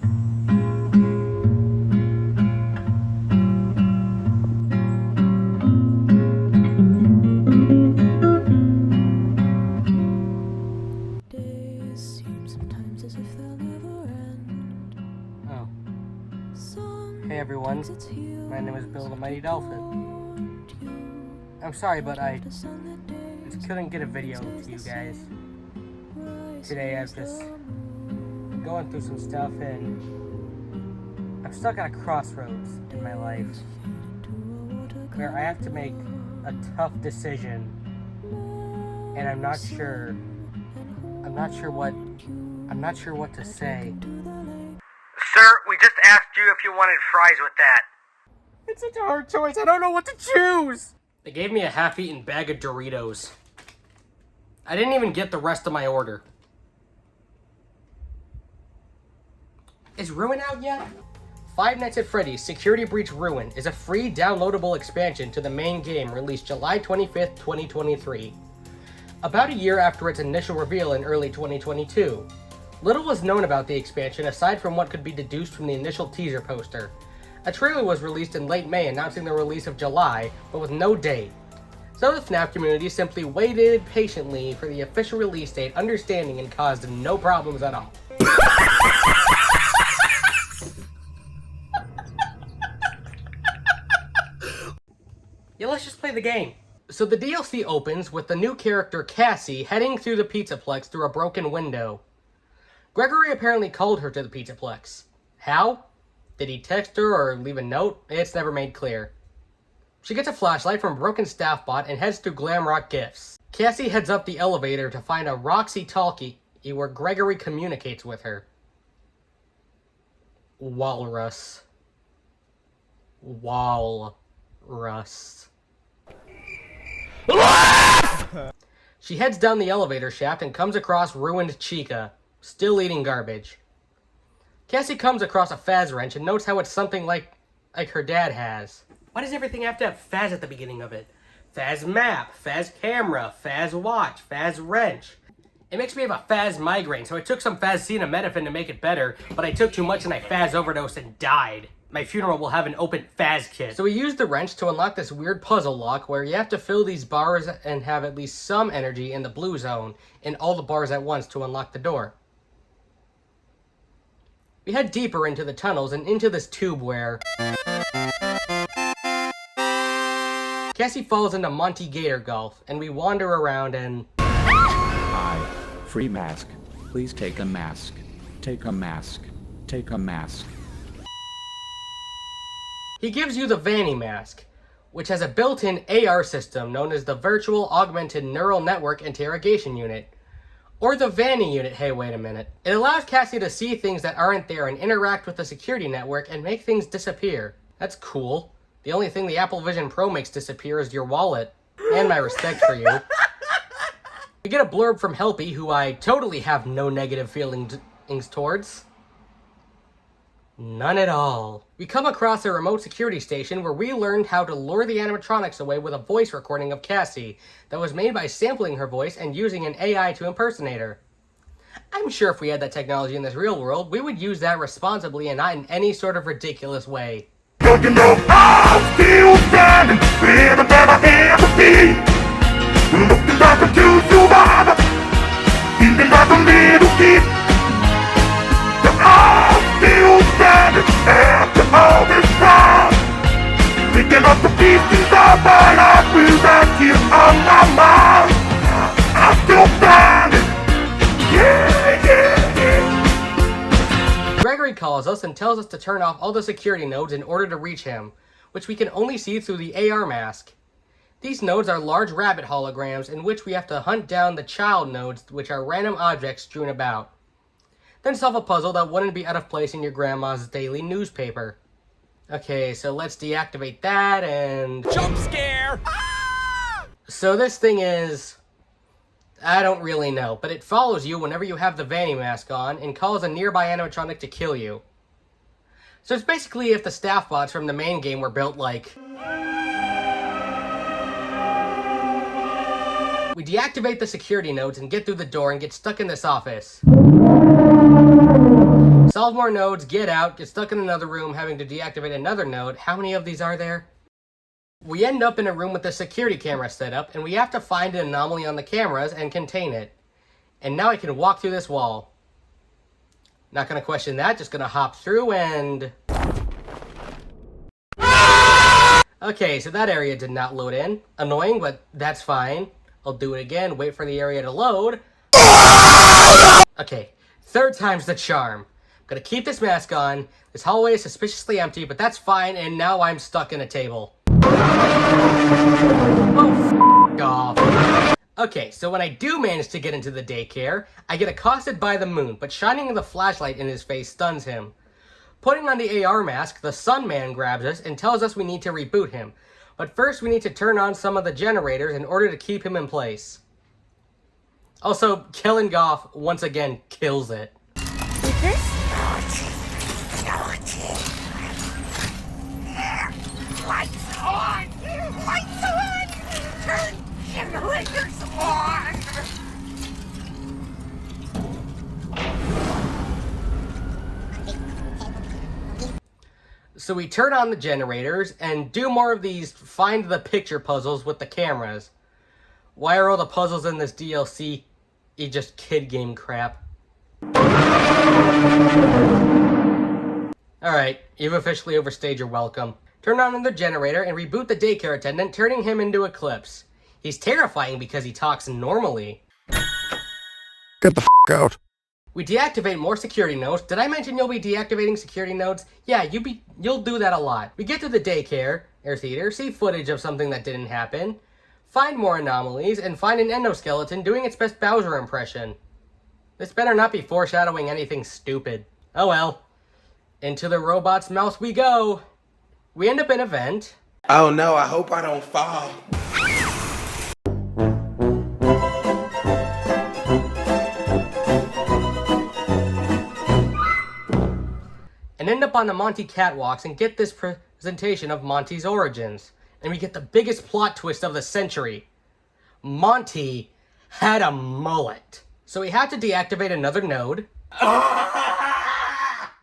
Oh. Hey everyone, my name is Bill the Mighty Dolphin. I'm sorry, but I just couldn't get a video to you guys. Today I've just been going through some stuff and I'm stuck at a crossroads in my life where I have to make a tough decision and I'm not sure what to say. Sir, we just asked you if you wanted fries with that. It's such a hard choice. I don't know what to choose. They gave me a half-eaten bag of Doritos. I didn't even get the rest of my order. Is Ruin out yet? Five Nights at Freddy's Security Breach Ruin is a free downloadable expansion to the main game released July 25th, 2023. About a year after its initial reveal in early 2022. Little was known about the expansion aside from what could be deduced from the initial teaser poster. A trailer was released in late May announcing the release of July, but with no date. So the FNAF community simply waited patiently for the official release date, understanding and caused no problems at all. Yeah, let's just play the game. So the DLC opens with the new character Cassie heading through the Pizzaplex through a broken window. Gregory apparently called her to the Pizzaplex. How? Did he text her or leave a note? It's never made clear. She gets a flashlight from a broken staff bot and heads through Glamrock Gifts. Cassie heads up the elevator to find a Roxy talkie where Gregory communicates with her. Walrus. She heads down the elevator shaft and comes across ruined Chica, still eating garbage. Cassie comes across a Faz wrench and notes how it's something like her dad has. Why does everything have to have Faz at the beginning of it? Faz map, Faz camera, Faz watch, Faz wrench. It makes me have a Faz migraine, so I took some Faz-acetaminophen to make it better, but I took too much and I Faz overdosed and died. My funeral will have an open Faz kit. So we used the wrench to unlock this weird puzzle lock where you have to fill these bars and have at least some energy in the blue zone in all the bars at once to unlock the door. We head deeper into the tunnels and into this tube where Cassie falls into Monty Gator Gulf, and we wander around and Hi, free mask. Please take a mask. Take a mask. Take a mask. He gives you the Vanny mask, which has a built-in AR system known as the Virtual Augmented Neural Network Interrogation Unit. Or the Vanny unit. Hey, wait a minute. It allows Cassie to see things that aren't there and interact with the security network and make things disappear. That's cool. The only thing the Apple Vision Pro makes disappear is your wallet. And my respect for you. We get a blurb from Helpy, who I totally have no negative feelings towards. None at all. We come across a remote security station where we learned how to lure the animatronics away with a voice recording of Cassie that was made by sampling her voice and using an AI to impersonate her. I'm sure if we had that technology in this real world, we would use that responsibly and not in any sort of ridiculous way. Don't you know I'm still standing better than I ever be? Looking back to survive, feeling like a little kid. I'm still standing after all this time, picking up the pieces of my life without you on my mind. I'm still standing, yeah, yeah, yeah. Gregory calls us and tells us to turn off all the security nodes in order to reach him, which we can only see through the AR mask. These nodes are large rabbit holograms in which we have to hunt down the child nodes, which are random objects strewn about. Then solve a puzzle that wouldn't be out of place in your grandma's daily newspaper. Okay, so let's deactivate that and... Jump scare! Ah! So this thing is... I don't really know, but it follows you whenever you have the Vanny mask on and calls a nearby animatronic to kill you. So it's basically if the staff bots from the main game were built like... We deactivate the security nodes and get through the door and get stuck in this office. Solve more nodes, get out, get stuck in another room, having to deactivate another node. How many of these are there? We end up in a room with a security camera set up, and we have to find an anomaly on the cameras and contain it. And now I can walk through this wall. Not gonna question that, just gonna hop through and... Okay, so that area did not load in. Annoying, but that's fine. I'll do it again, wait for the area to load. Okay, third time's the charm. I'm gonna keep this mask on. This hallway is suspiciously empty, but that's fine, and now I'm stuck in a table. Oh, f*** off. Okay, so when I do manage to get into the daycare, I get accosted by the moon, but shining the flashlight in his face stuns him. Putting on the AR mask, the Sun Man grabs us and tells us we need to reboot him. But first we need to turn on some of the generators in order to keep him in place. Also, killing Goff once again kills it. Lights on! Lights on! Turn generators on! So we turn on the generators and do more of these find the picture puzzles with the cameras. Why are all the puzzles in this DLC just kid game crap? Alright, you've officially overstayed your welcome. Turn on the generator and reboot the daycare attendant, turning him into Eclipse. He's terrifying because he talks normally. Get the f*** out. We deactivate more security nodes. Did I mention you'll be deactivating security nodes? Yeah, you'll do that a lot. We get to the daycare, or theater, see footage of something that didn't happen, find more anomalies, and find an endoskeleton doing its best Bowser impression. This better not be foreshadowing anything stupid. Oh well. Into the robot's mouth we go. We end up in a vent. Oh no, I hope I don't fall. And end up on the Monty catwalks and get this presentation of Monty's origins. And we get the biggest plot twist of the century. Monty had a mullet. So we have to deactivate another node.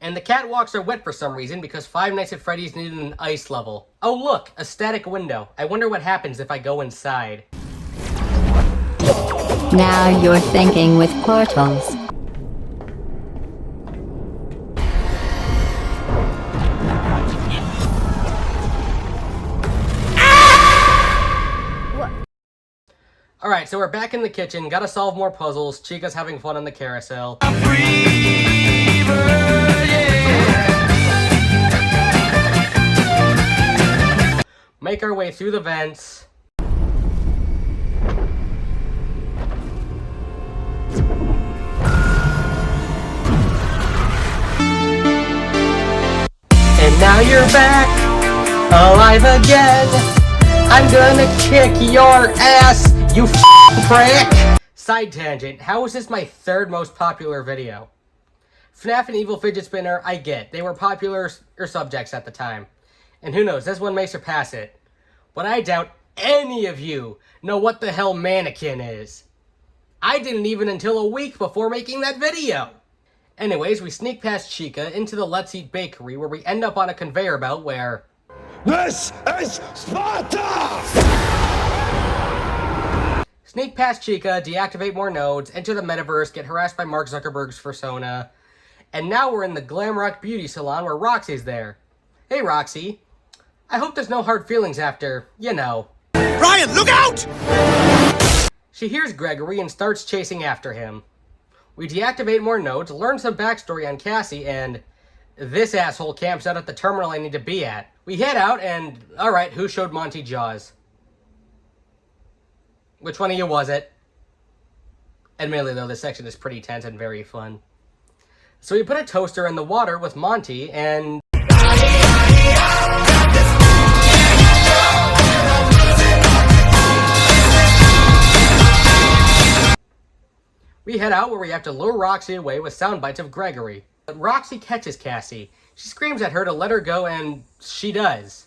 And the catwalks are wet for some reason because Five Nights at Freddy's needed an ice level. Oh look, a static window. I wonder what happens if I go inside. Now you're thinking with portals. Alright, so we're back in the kitchen, gotta solve more puzzles. Chica's having fun on the carousel. Make our way through the vents. And now you're back, alive again. I'm gonna kick your ass, you f***ing prick! Side tangent, how is this my third most popular video? FNAF and Evil Fidget Spinner, I get. They were popular subjects at the time. And who knows, this one may surpass it. But I doubt any of you know what the hell Mannequin is. I didn't even until a week before making that video. Anyways, we sneak past Chica into the Let's Eat Bakery where we end up on a conveyor belt where... This is Sparta! Sneak past Chica, deactivate more nodes, enter the metaverse, get harassed by Mark Zuckerberg's persona. And now we're in the Glam Rock Beauty Salon where Roxy's there. Hey Roxy, I hope there's no hard feelings after, you know. Brian, look out! She hears Gregory and starts chasing after him. We deactivate more nodes, learn some backstory on Cassie, and this asshole camps out at the terminal I need to be at. We head out and, alright, who showed Monty Jaws? Which one of you was it? Admittedly though, this section is pretty tense and very fun. So we put a toaster in the water with Monty and... We head out where we have to lure Roxy away with sound bites of Gregory. But Roxy catches Cassie. She screams at her to let her go and she does.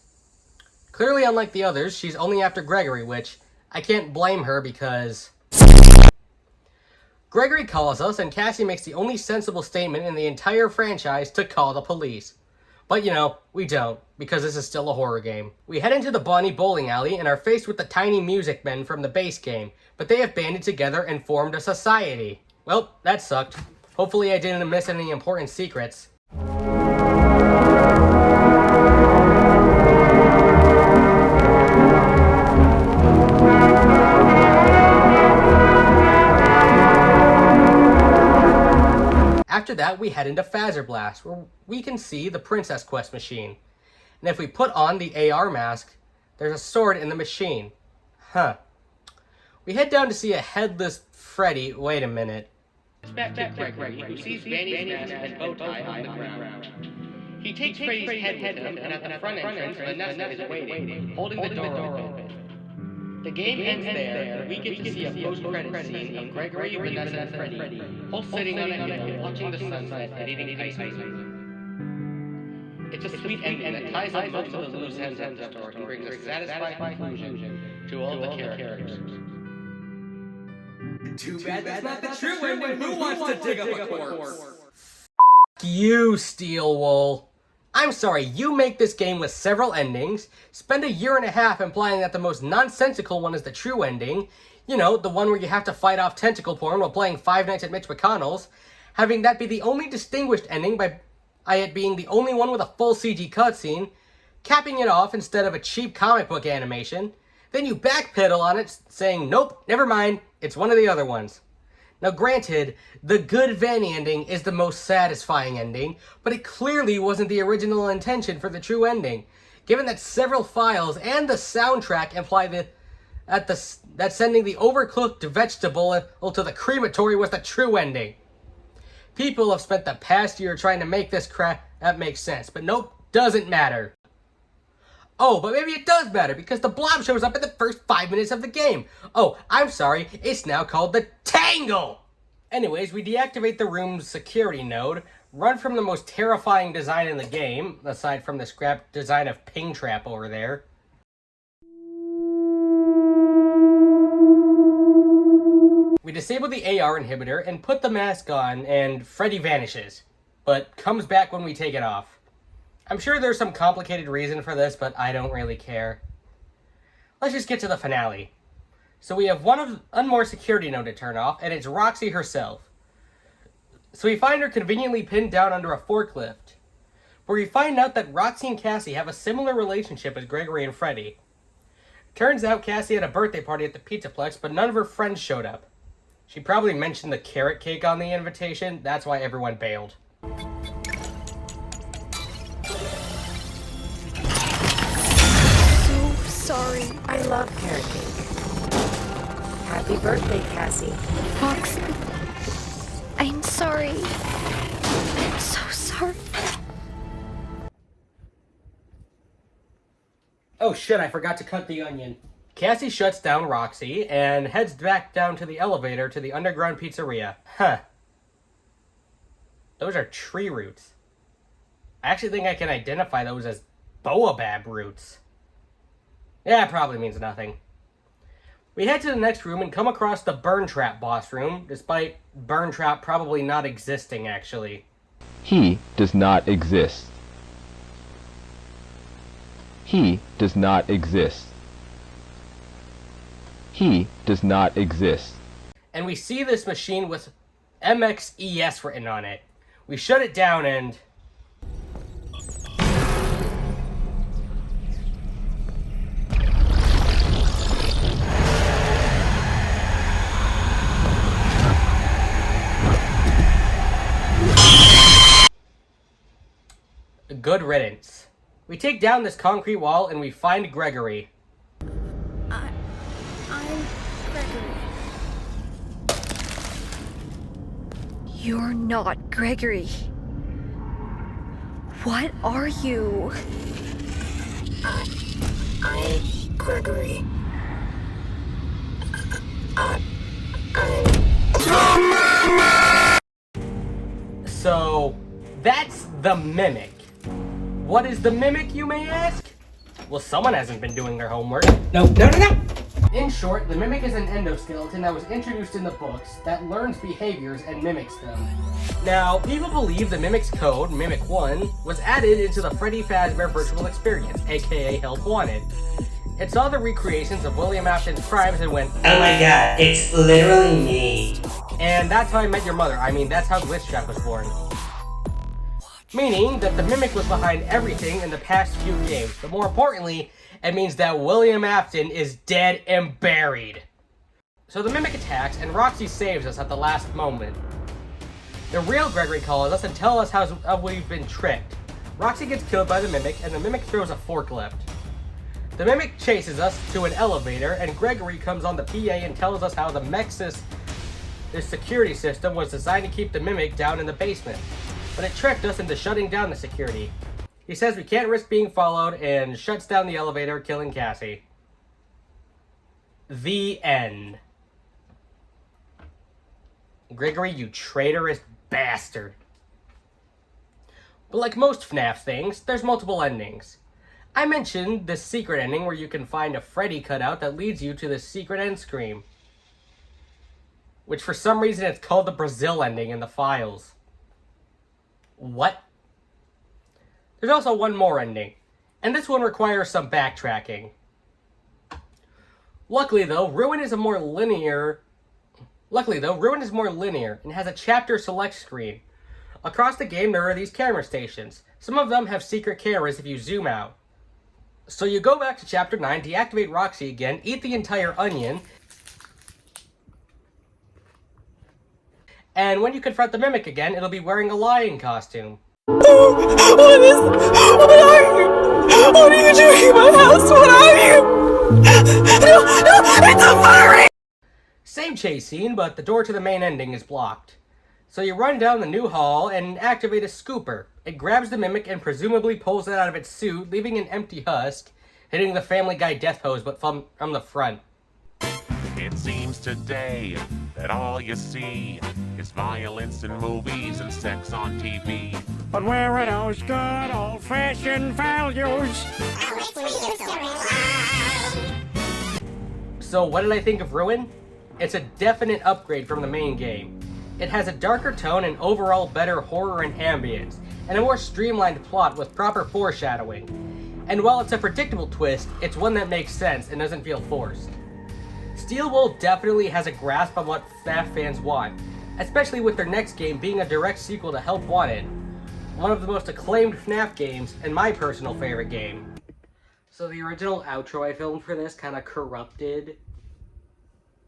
Clearly unlike the others, she's only after Gregory, which I can't blame her because... Gregory calls us, and Cassie makes the only sensible statement in the entire franchise to call the police. But, we don't, because this is still a horror game. We head into the Bonnie bowling alley and are faced with the tiny music men from the base game, but they have banded together and formed a society. Well, that sucked. Hopefully I didn't miss any important secrets. After that, we head into Phaser Blast, where we can see the Princess Quest machine. And if we put on the AR mask, there's a sword in the machine. Huh. We head down to see a headless Freddy. Wait a minute. Back to Gregory, who sees Vanny's mask and bow tie on the ground. He takes Freddy's head with him, and at the front entrance, Vanessa is waiting, holding the door open. The game ends there, and we get to see a post-credit scene of Gregory, Vanessa, and Freddy, both sitting on a hill, watching the sunset and eating ice cream. It's a sweet ending that ties up most of the loose ends of the story and brings a satisfying conclusion to all the characters. Too bad that's not the true ending. Who wants to dig up a corpse? You, Steel Wool. I'm sorry, you make this game with several endings, spend a year and a half implying that the most nonsensical one is the true ending, the one where you have to fight off tentacle porn while playing Five Nights at Mitch McConnell's, having that be the only distinguished ending by it being the only one with a full CG cutscene, capping it off instead of a cheap comic book animation, then you backpedal on it saying, nope, never mind, it's one of the other ones. Now granted, the good Vanny ending is the most satisfying ending, but it clearly wasn't the original intention for the true ending, given that several files and the soundtrack imply that sending the overcooked vegetable to the crematory was the true ending. People have spent the past year trying to make this crap make sense, but nope, doesn't matter. Oh, but maybe it does matter, because the blob shows up in the first 5 minutes of the game. Oh, I'm sorry, it's now called the Tangle! Anyways, we deactivate the room's security node, run from the most terrifying design in the game, aside from the scrap design of Ping Trap over there. We disable the AR inhibitor and put the mask on, and Freddy vanishes, but comes back when we take it off. I'm sure there's some complicated reason for this, but I don't really care. Let's just get to the finale. So we have one more security node to turn off, and it's Roxy herself. So we find her conveniently pinned down under a forklift, where we find out that Roxy and Cassie have a similar relationship as Gregory and Freddy. Turns out Cassie had a birthday party at the Pizzaplex, but none of her friends showed up. She probably mentioned the carrot cake on the invitation, that's why everyone bailed. Sorry. I love carrot cake. Happy birthday, Cassie. Fox, I'm sorry. I'm so sorry. Oh shit, I forgot to cut the onion. Cassie shuts down Roxy and heads back down to the elevator to the underground pizzeria. Huh. Those are tree roots. I actually think I can identify those as baobab roots. Yeah, it probably means nothing. We head to the next room and come across the Burn Trap boss room, despite Burn Trap probably not existing, actually. He does not exist. He does not exist. He does not exist. And we see this machine with MXES written on it. We shut it down and... good riddance. We take down this concrete wall and we find Gregory. I'm Gregory. You're not Gregory. What are you? I'm Gregory. So, that's the Mimic. What is the Mimic, you may ask? Well, someone hasn't been doing their homework. No. In short, the Mimic is an endoskeleton that was introduced in the books that learns behaviors and mimics them. Now, people believe the Mimic's code, Mimic 1, was added into the Freddy Fazbear Virtual Experience, aka Help Wanted. It saw the recreations of William Afton's crimes and went, oh my god, it's literally me. And that's how I met your mother. I mean, that's how Glitchtrap was born. Meaning that the Mimic was behind everything in the past few games, but more importantly, it means that William Afton is dead and buried. So the Mimic attacks, and Roxy saves us at the last moment. The real Gregory calls us and tells us how we've been tricked. Roxy gets killed by the Mimic, and the Mimic throws a forklift. The Mimic chases us to an elevator, and Gregory comes on the PA and tells us how the Mexis, this security system, was designed to keep the Mimic down in the basement, but it tricked us into shutting down the security. He says we can't risk being followed and shuts down the elevator, killing Cassie. The end. Gregory, you traitorous bastard. But like most FNAF things, there's multiple endings. I mentioned this secret ending where you can find a Freddy cutout that leads you to the secret end screen, which for some reason it's called the Brazil ending in the files. What? There's also one more ending, and this one requires some backtracking. Luckily though, Ruin is more linear and has a chapter select screen. Across the game there are these camera stations. Some of them have secret cameras if you zoom out. So you go back to chapter 9, deactivate Roxy again, eat the entire onion, and when you confront the Mimic again, it'll be wearing a lion costume. What are you doing in my house? What are you? No, it's a furry! Same chase scene, but the door to the main ending is blocked. So you run down the new hall and activate a scooper. It grabs the Mimic and presumably pulls it out of its suit, leaving an empty husk, hitting the Family Guy death pose, but from the front. It seems today that all you see is violence in movies and sex on TV. But where are those good old-fashioned values? So what did I think of Ruin? It's a definite upgrade from the main game. It has a darker tone and overall better horror and ambience, and a more streamlined plot with proper foreshadowing. And while it's a predictable twist, it's one that makes sense and doesn't feel forced. Steel Wool definitely has a grasp on what FNAF fans want, especially with their next game being a direct sequel to Help Wanted, one of the most acclaimed FNAF games and my personal favorite game. So the original outro I filmed for this kind of corrupted,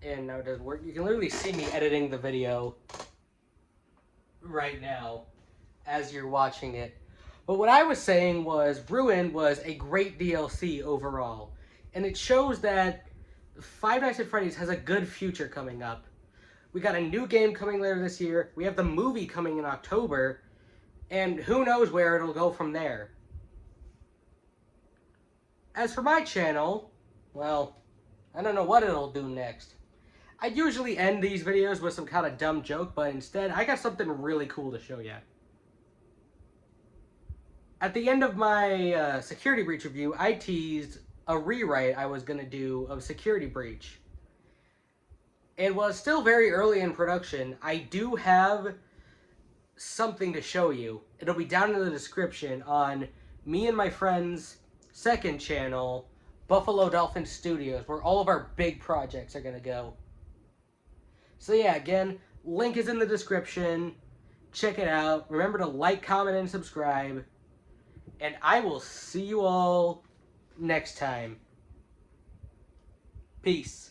and now it doesn't work. You can literally see me editing the video right now as you're watching it. But what I was saying was Ruin was a great DLC overall, and it shows that Five Nights at Freddy's has a good future coming up. We got a new game coming later this year, we have the movie coming in October, and who knows where it'll go from there. As for my channel, well, I don't know what it'll do next. I usually end these videos with some kind of dumb joke, but instead I got something really cool to show you. At the end of my Security Breach review, I teased a rewrite I was going to do of Security Breach. And while it's still very early in production, I do have something to show you. It'll be down in the description on me and my friend's second channel, Buffalo Dolphin Studios, where all of our big projects are going to go. So yeah, again, link is in the description. Check it out. Remember to like, comment, and subscribe. And I will see you all next time. Peace.